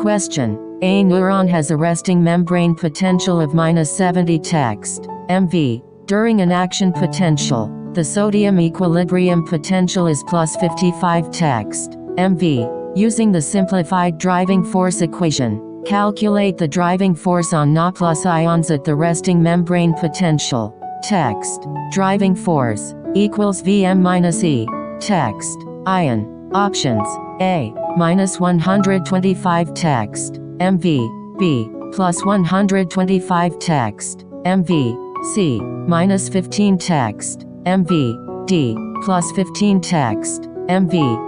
Question. A neuron has a resting membrane potential of -70 text MV. During an action potential, the sodium equilibrium potential is +55 text MV. Using the simplified driving force equation, calculate the driving force on Na plus ions at the resting membrane potential. Text. Driving force equals Vm minus E. Text. Ion. Options. A. -125 text MV. B. +125 text MV. C. -15 text MV. D. +15 text MV.